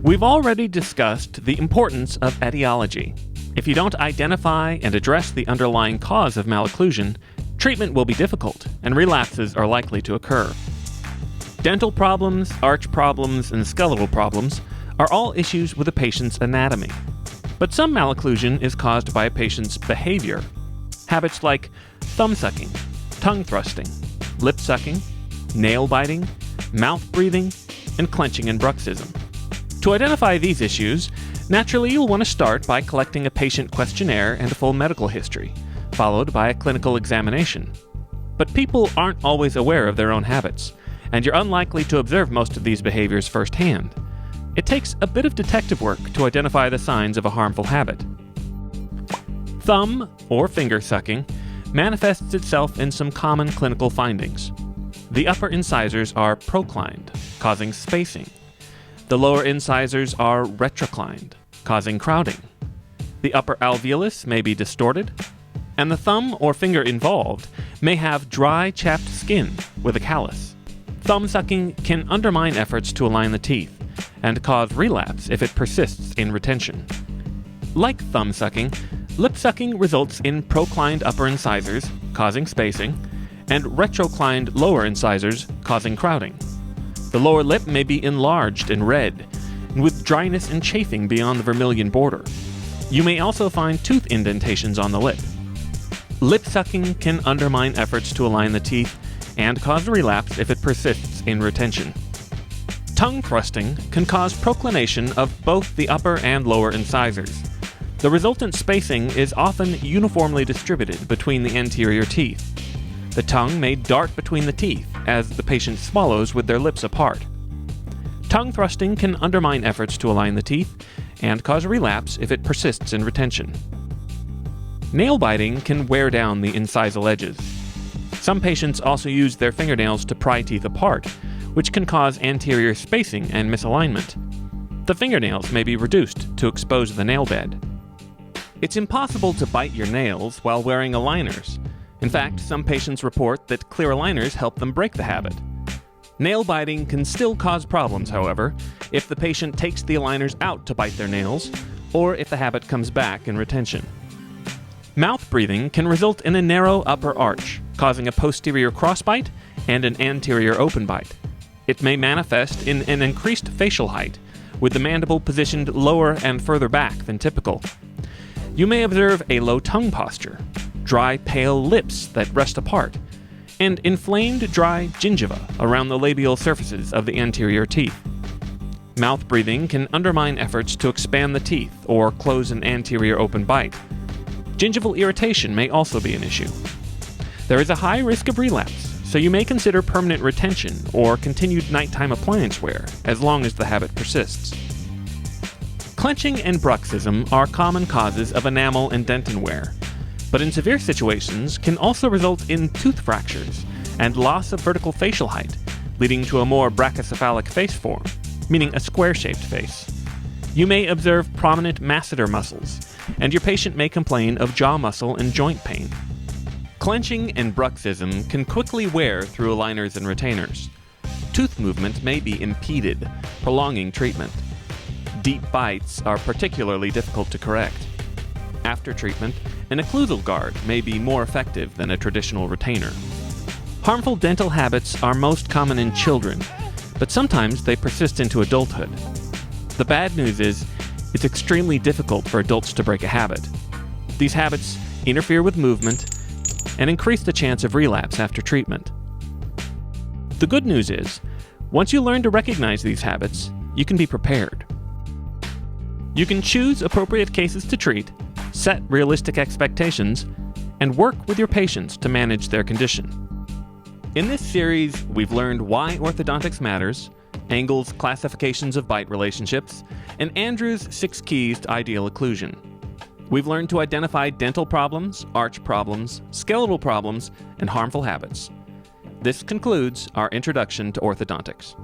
We've already discussed the importance of etiology. If you don't identify and address the underlying cause of malocclusion, treatment will be difficult and relapses are likely to occur. Dental problems, arch problems, and skeletal problems are all issues with a patient's anatomy. But some malocclusion is caused by a patient's behavior. Habits like thumb sucking, tongue thrusting, lip sucking, nail biting, mouth breathing, and clenching and bruxism. To identify these issues, naturally you'll want to start by collecting a patient questionnaire and a full medical history, followed by a clinical examination. But people aren't always aware of their own habits, and you're unlikely to observe most of these behaviors firsthand. It takes a bit of detective work to identify the signs of a harmful habit. Thumb or finger sucking manifests itself in some common clinical findings. The upper incisors are proclined, causing spacing. The lower incisors are retroclined, causing crowding. The upper alveolus may be distorted, and the thumb or finger involved may have dry, chapped skin with a callus. Thumb sucking can undermine efforts to align the teeth and cause relapse if it persists in retention. Like thumb sucking, lip sucking results in proclined upper incisors, causing spacing, and retroclined lower incisors, causing crowding. The lower lip may be enlarged and red, and with dryness and chafing beyond the vermilion border. You may also find tooth indentations on the lip. Lip sucking can undermine efforts to align the teeth and cause relapse if it persists in retention. Tongue thrusting can cause proclination of both the upper and lower incisors. The resultant spacing is often uniformly distributed between the anterior teeth. The tongue may dart between the teeth as the patient swallows with their lips apart. Tongue thrusting can undermine efforts to align the teeth and cause relapse if it persists in retention. Nail biting can wear down the incisal edges. Some patients also use their fingernails to pry teeth apart, which can cause anterior spacing and misalignment. The fingernails may be reduced to expose the nail bed. It's impossible to bite your nails while wearing aligners. In fact, some patients report that clear aligners help them break the habit. Nail biting can still cause problems, however, if the patient takes the aligners out to bite their nails, or if the habit comes back in retention. Mouth breathing can result in a narrow upper arch, causing a posterior crossbite and an anterior open bite. It may manifest in an increased facial height, with the mandible positioned lower and further back than typical. You may observe a low tongue posture, dry, pale lips that rest apart, and inflamed, dry gingiva around the labial surfaces of the anterior teeth. Mouth breathing can undermine efforts to expand the teeth or close an anterior open bite. Gingival irritation may also be an issue. There is a high risk of relapse, so you may consider permanent retention or continued nighttime appliance wear as long as the habit persists. Clenching and bruxism are common causes of enamel and dentin wear, but in severe situations can also result in tooth fractures and loss of vertical facial height, leading to a more brachycephalic face form, meaning a square-shaped face. You may observe prominent masseter muscles, and your patient may complain of jaw muscle and joint pain. Clenching and bruxism can quickly wear through aligners and retainers. Tooth movement may be impeded, prolonging treatment. Deep bites are particularly difficult to correct. After treatment, an occlusal guard may be more effective than a traditional retainer. Harmful dental habits are most common in children, but sometimes they persist into adulthood. The bad news is, it's extremely difficult for adults to break a habit. These habits interfere with movement and increase the chance of relapse after treatment. The good news is, once you learn to recognize these habits, you can be prepared. You can choose appropriate cases to treat, set realistic expectations, and work with your patients to manage their condition. In this series, we've learned why orthodontics matters, Engel's classifications of bite relationships, and Andrew's 6 keys to ideal occlusion. We've learned to identify dental problems, arch problems, skeletal problems, and harmful habits. This concludes our introduction to orthodontics.